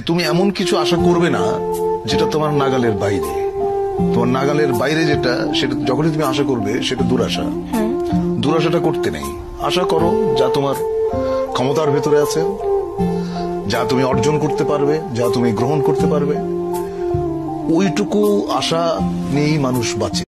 তুমি এমন কিছু আশা করবে না যেটা তোমার নাগালের বাইরে। তোমার নাগালের বাইরে যেটা, সেটা যখনই তুমি আশা করবে সেটা দুরাশা। দুরাশাটা করতে নেই, আশা করো যা তোমার ক্ষমতার ভেতরে আছে, যা তুমি অর্জন করতে পারবে, যা তুমি গ্রহণ করতে পারবে, ওইটুকু আশা নিয়েই মানুষ বাঁচে।